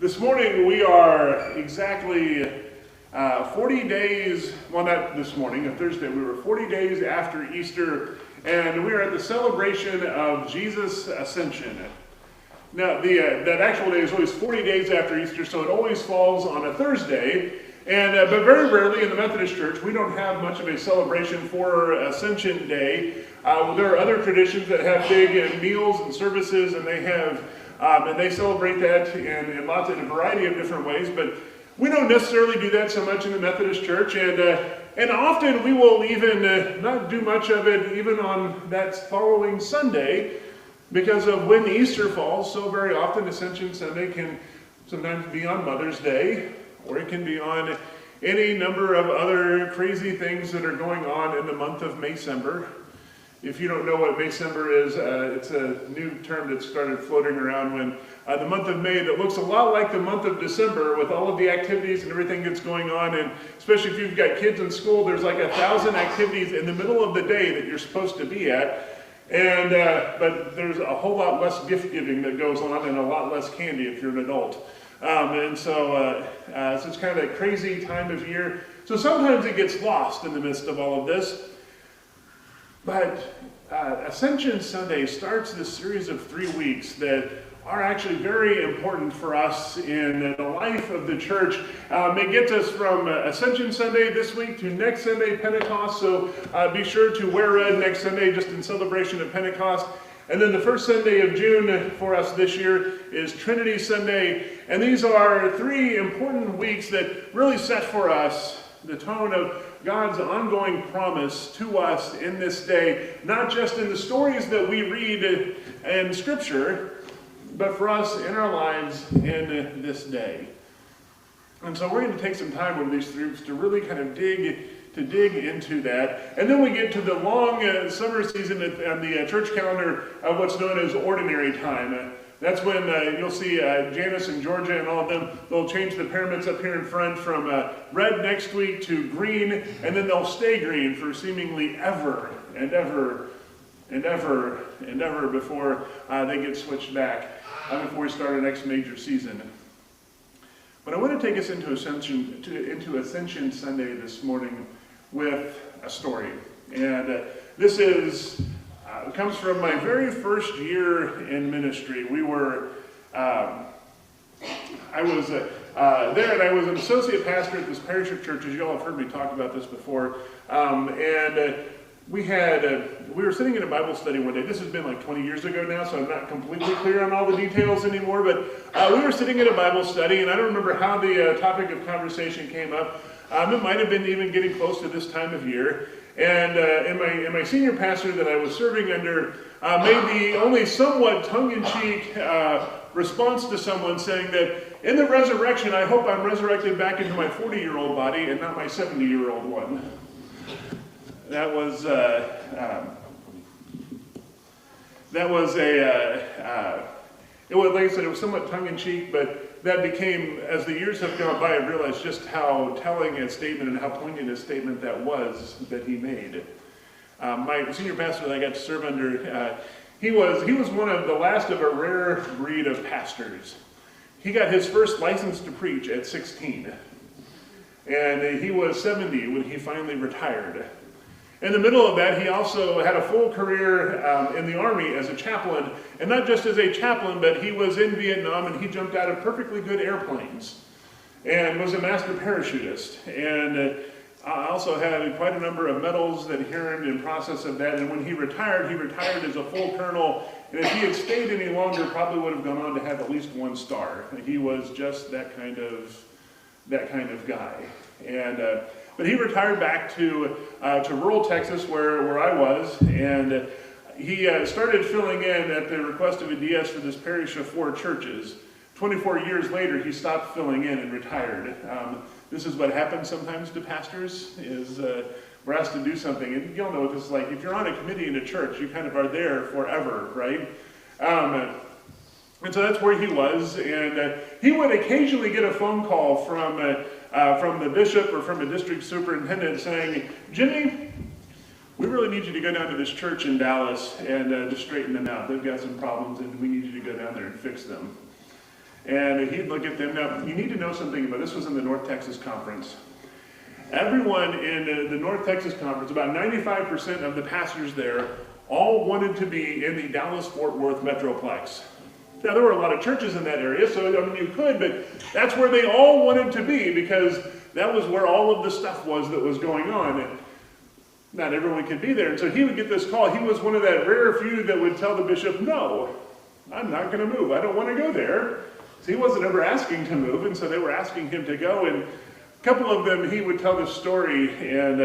This morning we are exactly 40 days, well not this morning, on Thursday, we were 40 days after Easter, and we are at the celebration of Jesus' Ascension. Now, that actual day is always 40 days after Easter, so it always falls on a Thursday, but very rarely in the Methodist Church, we don't have much of a celebration for Ascension Day. There are other traditions that have big meals and services, and they celebrate that in a variety of different ways, but we don't necessarily do that so much in the Methodist Church, and often we will even not do much of it even on that following Sunday, because of when Easter falls. So very often Ascension Sunday can sometimes be on Mother's Day, or it can be on any number of other crazy things that are going on in the month of Maycember. If you don't know what Maycember is, it's a new term that started floating around when the month of May that looks a lot like the month of December with all of the activities and everything that's going on, and especially if you've got kids in school, there's like 1,000 activities in the middle of the day that you're supposed to be at. And but there's a whole lot less gift giving that goes on and a lot less candy if you're an adult. So it's kind of a crazy time of year. So sometimes it gets lost in the midst of all of this. But Ascension Sunday starts this series of 3 weeks that are actually very important for us in the life of the church. It gets us from Ascension Sunday this week to next Sunday, Pentecost. So be sure to wear red next Sunday just in celebration of Pentecost. And then the first Sunday of June for us this year is Trinity Sunday. And these are 3 important weeks that really set for us the tone of God's ongoing promise to us in this day, not just in the stories that we read in Scripture, but for us in our lives in this day. And so we're going to take some time over these 3 weeks to really kind of dig into that. And then we get to the long summer season on the church calendar of what's known as ordinary time. That's when you'll see Janice and Georgia and all of them, they'll change the pyramids up here in front from red next week to green, and then they'll stay green for seemingly ever and ever and ever and ever before they get switched back, before we start our next major season. But I want to take us into Ascension Sunday this morning with a story. And this comes from my very first year in ministry. I was there, and I was an associate pastor at this parish of church, as you all have heard me talk about this before. We were sitting in a Bible study one day. This has been like 20 years ago now, so I'm not completely clear on all the details anymore, but we were sitting in a Bible study, and I don't remember how the topic of conversation came up. It might have been even getting close to this time of year. And my senior pastor that I was serving under made the only somewhat tongue-in-cheek response to someone saying that in the resurrection, I hope I'm resurrected back into my 40-year-old body and not my 70-year-old one. Like I said, it was somewhat tongue-in-cheek, but that became, as the years have gone by, I realized just how telling a statement and how poignant a statement that was that he made. My senior pastor that I got to serve under, he was one of the last of a rare breed of pastors. He got his first license to preach at 16, and he was 70 when he finally retired. In the middle of that, he also had a full career in the Army as a chaplain, and not just as a chaplain, but he was in Vietnam, and he jumped out of perfectly good airplanes, and was a master parachutist, and also had quite a number of medals that he earned in process of that. And when he retired as a full colonel, and if he had stayed any longer, probably would have gone on to have at least 1 star. He was just that kind of guy, and. But he retired back to rural Texas where I was, and he started filling in at the request of a DS for this parish of 4 churches. 24 years later, he stopped filling in and retired. This is what happens sometimes to pastors, is we're asked to do something. And you'll know what this is like. If you're on a committee in a church, you kind of are there forever, right? And so that's where he was, and he would occasionally get a phone call from the bishop or from a district superintendent saying, "Jimmy, we really need you to go down to this church in Dallas and to straighten them out. They've got some problems, and we need you to go down there and fix them." And he'd look at them. Now, you need to know something about this. Was in the North Texas Conference. Everyone in the North Texas Conference, about 95% of the pastors there, all wanted to be in the Dallas-Fort Worth Metroplex. Now, there were a lot of churches in that area, so I mean, you could, but that's where they all wanted to be because that was where all of the stuff was that was going on. And not everyone could be there. And so he would get this call. He was one of that rare few that would tell the bishop, no, I'm not going to move. I don't want to go there. So he wasn't ever asking to move, and so they were asking him to go. And a couple of them, he would tell this story, and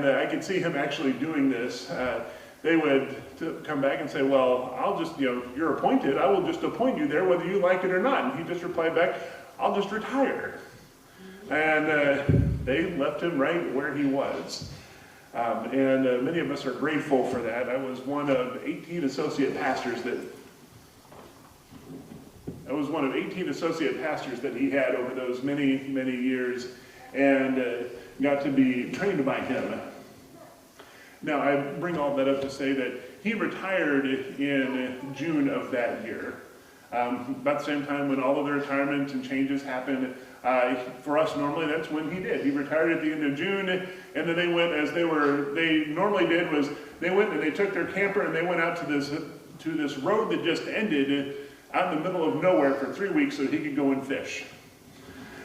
I could see him actually doing this. They would come back and say, well, I'll just, you're appointed. I will just appoint you there whether you like it or not. And he just replied back, I'll just retire. And they left him right where he was. And many of us are grateful for that. I was one of 18 associate pastors that he had over those many, many years, and got to be trained by him. Now, I bring all that up to say that he retired in June of that year. About the same time when all of the retirements and changes happened. For us, normally, that's when he did. He retired at the end of June, and then they went, they normally did was, they went and they took their camper and they went out to this road that just ended out in the middle of nowhere for 3 weeks so he could go and fish.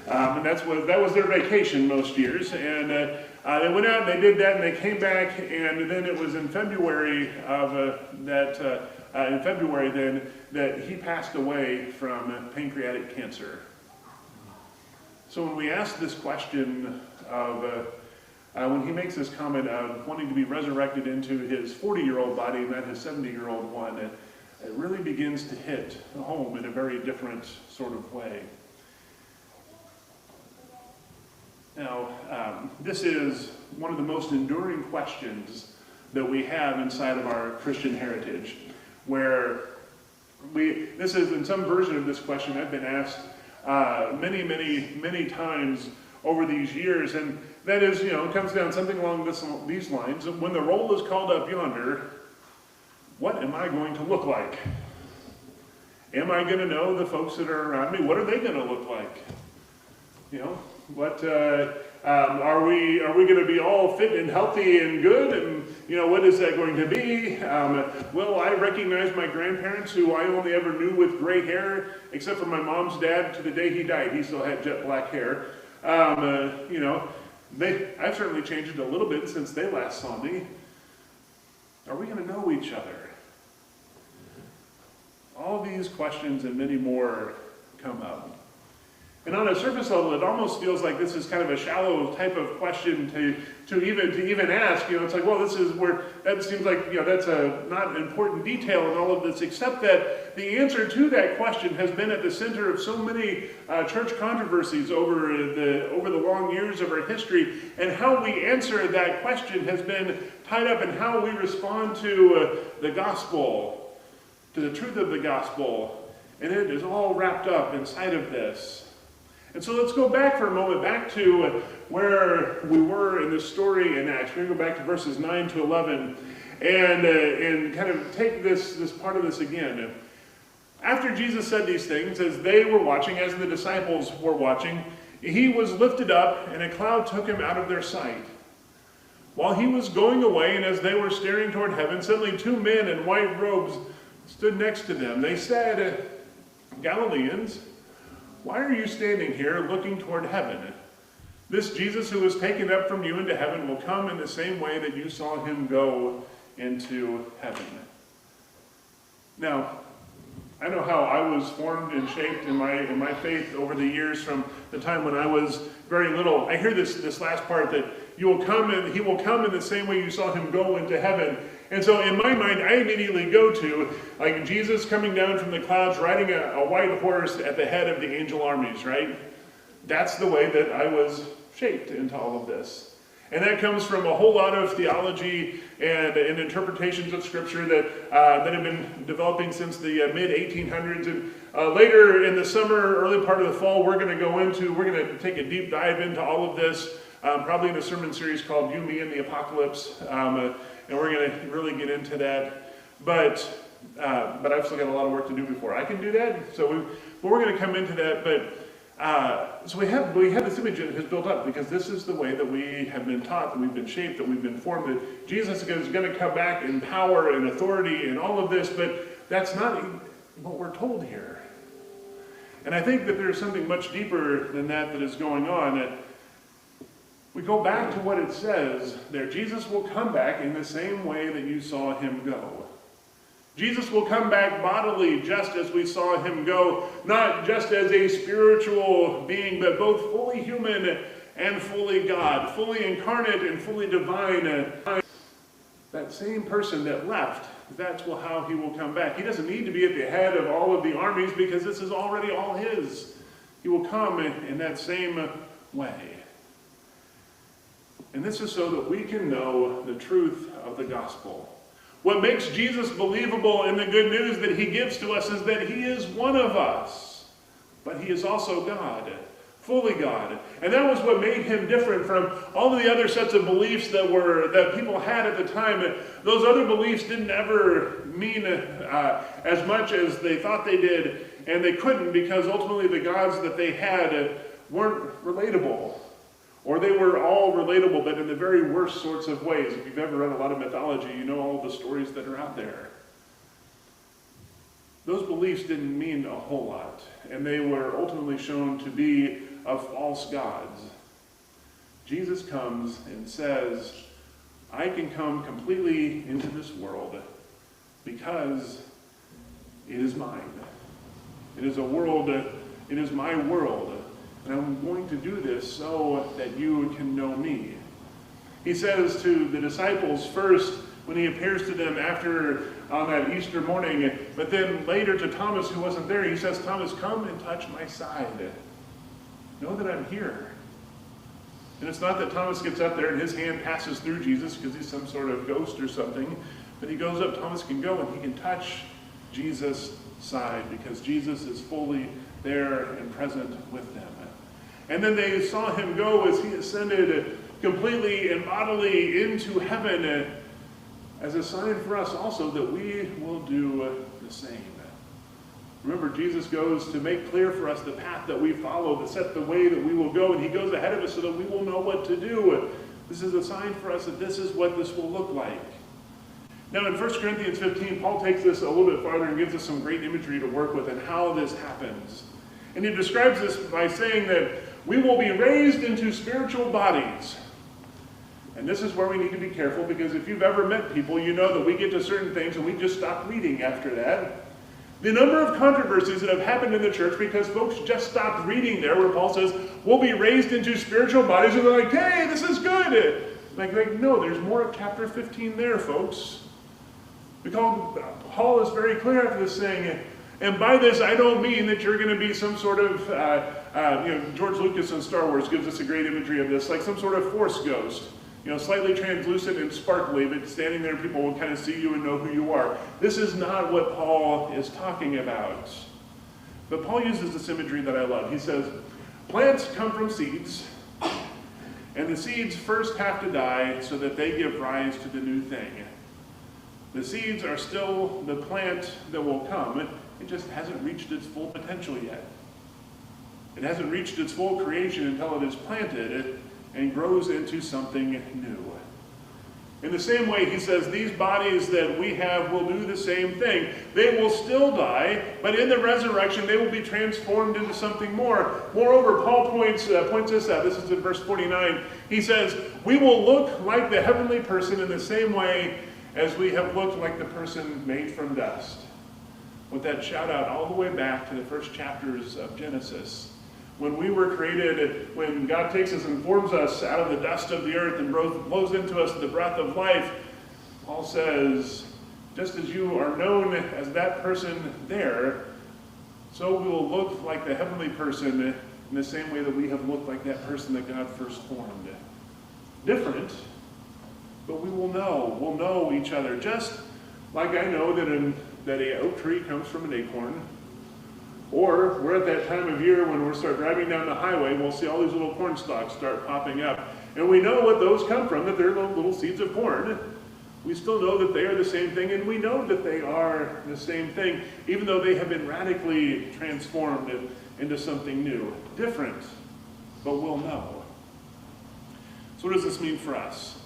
And that was their vacation most years. And they went out and they did that, and they came back, and then it was in February that he passed away from pancreatic cancer. So when we ask this question of, when he makes this comment of wanting to be resurrected into his 40-year-old body, not his 70-year-old one, it really begins to hit home in a very different sort of way. Now, this is one of the most enduring questions that we have inside of our Christian heritage, where this is, in some version of this question, I've been asked many, many, many times over these years, and that is, it comes down something along these lines. When the roll is called up yonder, what am I going to look like? Am I going to know the folks that are around me? What are they going to look like? What are we going to be all fit and healthy and good? And what is that going to be? Will I recognize my grandparents, who I only ever knew with gray hair, except for my mom's dad to the day he died? He still had jet black hair. I've certainly changed a little bit since they last saw me. Are we going to know each other? All these questions and many more come up. And on a surface level, it almost feels like this is kind of a shallow type of question to even ask. It's like, well, this is where that seems like that's a not an important detail in all of this, except that the answer to that question has been at the center of so many church controversies over the long years of our history, and how we answer that question has been tied up in how we respond to the gospel, to the truth of the gospel, and it is all wrapped up inside of this. And so let's go back for a moment, back to where we were in this story in Acts. We're going to go back to verses 9 to 11 and kind of take this part of this again. After Jesus said these things, as they were watching, as the disciples were watching, he was lifted up, and a cloud took him out of their sight. While he was going away, and as they were staring toward heaven, suddenly 2 men in white robes stood next to them. They said, Galileans, why are you standing here looking toward heaven? This Jesus who was taken up from you into heaven will come in the same way that you saw him go into heaven. Now, I know how I was formed and shaped in my faith over the years from the time when I was very little. I hear this last part that he will come in the same way you saw him go into heaven. And so in my mind, I immediately go to like Jesus coming down from the clouds, riding a white horse at the head of the angel armies, right? That's the way that I was shaped into all of this. And that comes from a whole lot of theology and interpretations of Scripture that have been developing since the mid-1800s. And later in the summer, early part of the fall, we're going to take a deep dive into all of this, probably in a sermon series called You, Me, and the Apocalypse. And we're going to really get into that. But but I've still got a lot of work to do before I can do that. So we're going to come into that. But so we have this image that has built up because this is the way that we have been taught, that we've been shaped, that we've been formed. That Jesus is going to come back in power and authority and all of this, but that's not what we're told here. And I think that there's something much deeper than that is going on. We go back to what it says there. Jesus will come back in the same way that you saw him go. Jesus will come back bodily just as we saw him go, not just as a spiritual being, but both fully human and fully God, fully incarnate and fully divine. That same person that left, that's how he will come back. He doesn't need to be at the head of all of the armies because this is already all his. He will come in that same way. And this is so that we can know the truth of the gospel. What makes Jesus believable in the good news that he gives to us is that he is one of us, but he is also God, fully God. And that was what made him different from all of the other sets of beliefs that people had at the time. Those other beliefs didn't ever mean as much as they thought they did, and they couldn't because ultimately the gods that they had weren't relatable. Or they were all relatable, but in the very worst sorts of ways. If you've ever read a lot of mythology, you know all the stories that are out there. Those beliefs didn't mean a whole lot, and they were ultimately shown to be of false gods. Jesus comes and says, I can come completely into this world because it is mine. It is a world, it is my world. And I'm going to do this so that you can know me. He says to the disciples first when he appears to them on that Easter morning, but then later to Thomas who wasn't there, he says, Thomas, come and touch my side. Know that I'm here. And it's not that Thomas gets up there and his hand passes through Jesus because he's some sort of ghost or something, but he goes up, Thomas can go and he can touch Jesus' side because Jesus is fully there and present with them. And then they saw him go as he ascended completely and bodily into heaven as a sign for us also that we will do the same. Remember, Jesus goes to make clear for us the path that we follow, to set the way that we will go, and he goes ahead of us so that we will know what to do. This is a sign for us that this is what this will look like. Now in 1 Corinthians 15, Paul takes this a little bit farther and gives us some great imagery to work with and how this happens. And he describes this by saying that we will be raised into spiritual bodies. And this is where we need to be careful because if you've ever met people, you know that we get to certain things and we just stop reading after that. The number of controversies that have happened in the church because folks just stopped reading there where Paul says, we'll be raised into spiritual bodies, and they're like, hey, this is good. Like no, there's more of chapter 15 there, folks. Because Paul is very clear after this saying, and by this I don't mean that you're going to be some sort of, George Lucas in Star Wars gives us a great imagery of this, like some sort of force ghost. Slightly translucent and sparkly, but standing there people will kind of see you and know who you are. This is not what Paul is talking about. But Paul uses this imagery that I love. He says, plants come from seeds, and the seeds first have to die so that they give rise to the new thing. The seeds are still the plant that will come. It just hasn't reached its full potential yet. It hasn't reached its full creation until it is planted and grows into something new. In the same way, he says, these bodies that we have will do the same thing. They will still die, but in the resurrection, they will be transformed into something more. Moreover, Paul points this out. This is in verse 49. He says, we will look like the heavenly person in the same way as we have looked like the person made from dust. With that shout out all the way back to the first chapters of Genesis. When we were created, when God takes us and forms us out of the dust of the earth and blows into us the breath of life, Paul says, just as you are known as that person there, so we will look like the heavenly person in the same way that we have looked like that person that God first formed. Different, but we will know. We'll know each other. Just like I know that an oak tree comes from an acorn. Or we're at that time of year when we start driving down the highway, we'll see all these little corn stalks start popping up. And we know what those come from, that they're little seeds of corn. we still know that they are the same thing, and we know that they are the same thing, even though they have been radically transformed into something new, different, but we'll know. So what does this mean for us?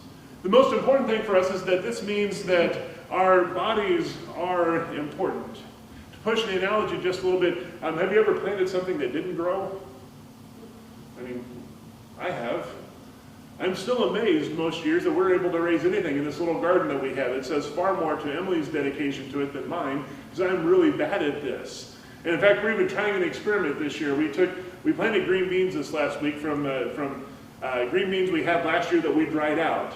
The most important thing for us is that this means that our bodies are important. To push the analogy just a little bit, have you ever planted something that didn't grow? I mean, I have. I'm still amazed most years that we're able to raise anything in this little garden that we have. It says far more to Emily's dedication to it than mine, because I'm really bad at this. And in fact, we're even trying an experiment this year. We planted green beans this last week from green beans we had last year that we dried out.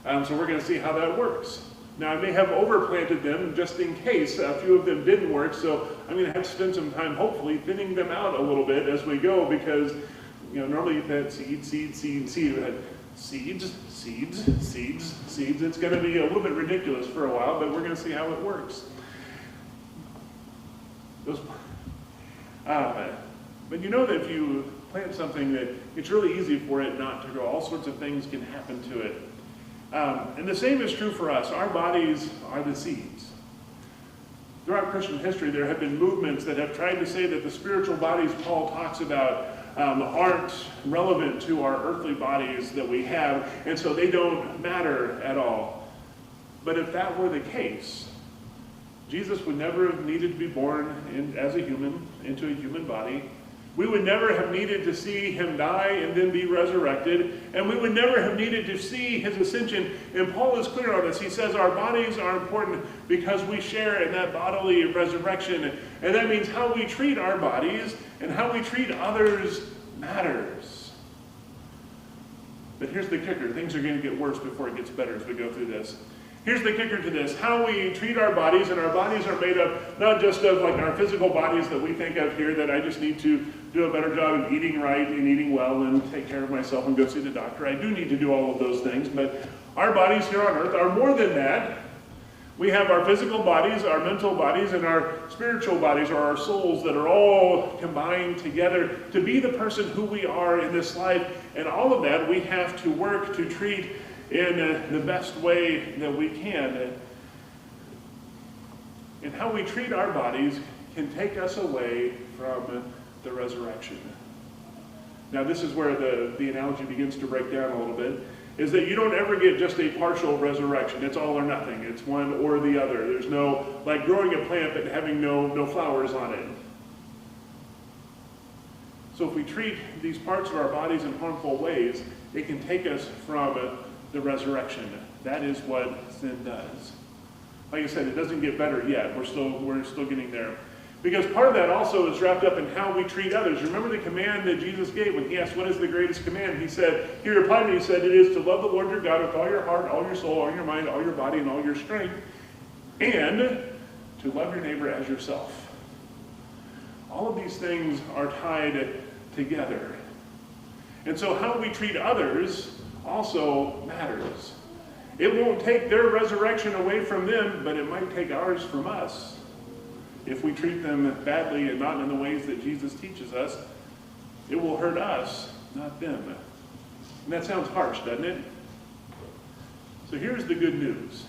So we're going to see how that works. Now, I may have overplanted them just in case a few of them didn't work, so I'm going to have to spend some time, hopefully, thinning them out a little bit as we go, because normally you plant seed. We had seeds. It's going to be a little bit ridiculous for a while, but we're going to see how it works. But you know that if you plant something that it's really easy for it not to grow. All sorts of things can happen to it. And the same is true for us. Our bodies are the seeds. Throughout Christian history, there have been movements that have tried to say that the spiritual bodies Paul talks about aren't relevant to our earthly bodies that we have, and so they don't matter at all. But if that were the case, Jesus would never have needed to be born as a human, into a human body. We would never have needed to see him die and then be resurrected, and we would never have needed to see his ascension. And Paul is clear on this. He says our bodies are important because we share in that bodily resurrection, and that means how we treat our bodies and how we treat others matters. But here's the kicker. Things are going to get worse before it gets better as we go through this. Here's the kicker to this. How we treat our bodies, and our bodies are made up not just of like our physical bodies that we think of here, that I just need to do a better job of eating right and eating well and take care of myself and go see the doctor. I do need to do all of those things, but our bodies here on earth are more than that. We have our physical bodies, our mental bodies, and our spiritual bodies, or our souls, that are all combined together to be the person who we are in this life. And all of that we have to work to treat in the best way that we can. And how we treat our bodies can take us away from the resurrection. Now this is where the analogy begins to break down a little bit, is that you don't ever get just a partial resurrection. It's all or nothing. It's one or the other. There's no, like growing a plant but having no flowers on it. So if we treat these parts of our bodies in harmful ways, it can take us from the resurrection. That is what sin does. Like I said, it doesn't get better yet. We're still getting there. Because part of that also is wrapped up in how we treat others. Remember the command that Jesus gave when he asked, what is the greatest command? He said, he replied and he said, it is to love the Lord your God with all your heart, all your soul, all your mind, all your body, and all your strength, and to love your neighbor as yourself. All of these things are tied together. And so how we treat others also matters. It won't take their resurrection away from them, but it might take ours from us. If we treat them badly and not in the ways that Jesus teaches us, it will hurt us, not them. And that sounds harsh, doesn't it? So here's the good news.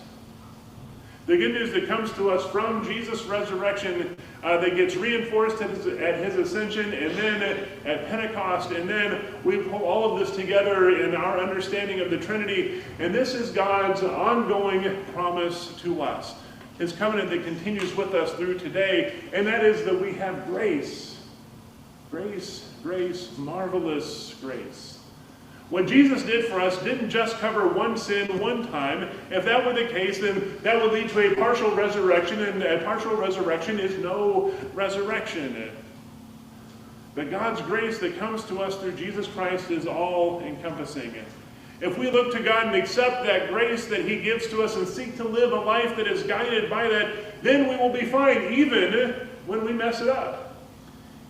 The good news that comes to us from Jesus' resurrection that gets reinforced at his ascension, and then at Pentecost, and then we pull all of this together in our understanding of the Trinity. And this is God's ongoing promise to us, his covenant that continues with us through today, and that is that we have grace. Grace, grace, marvelous grace. What Jesus did for us didn't just cover one sin one time. If that were the case, then that would lead to a partial resurrection, and a partial resurrection is no resurrection. But God's grace that comes to us through Jesus Christ is all-encompassing. If we look to God and accept that grace that he gives to us and seek to live a life that is guided by that, then we will be fine, even when we mess it up.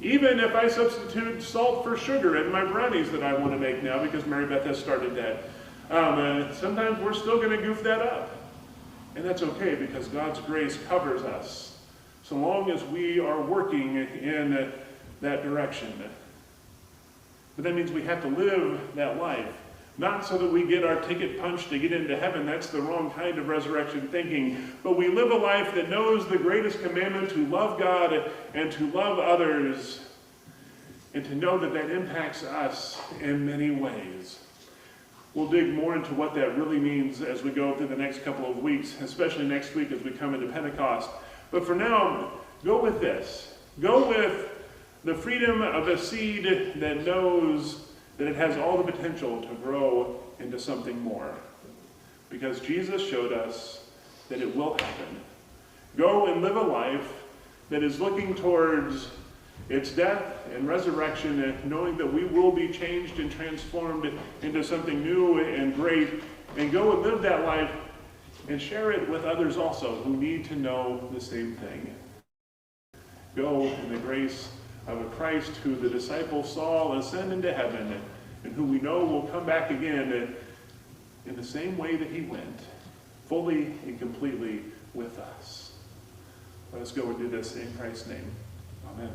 Even if I substitute salt for sugar in my brownies that I want to make now, because Mary Beth has started that. Sometimes we're still going to goof that up. And that's okay, because God's grace covers us, so long as we are working in that direction. But that means we have to live that life. Not so that we get our ticket punched to get into heaven. That's the wrong kind of resurrection thinking. But we live a life that knows the greatest commandment, to love God and to love others, and to know that that impacts us in many ways. We'll dig more into what that really means as we go through the next couple of weeks, especially next week as we come into Pentecost. But for now, go with this. Go with the freedom of a seed that knows that it has all the potential to grow into something more. Because Jesus showed us that it will happen. Go and live a life that is looking towards its death and resurrection, and knowing that we will be changed and transformed into something new and great. And go and live that life and share it with others also who need to know the same thing. Go in the grace of a Christ who the disciples saw ascend into heaven, and who we know will come back again in the same way that he went, fully and completely with us. Let us go and do this in Christ's name. Amen.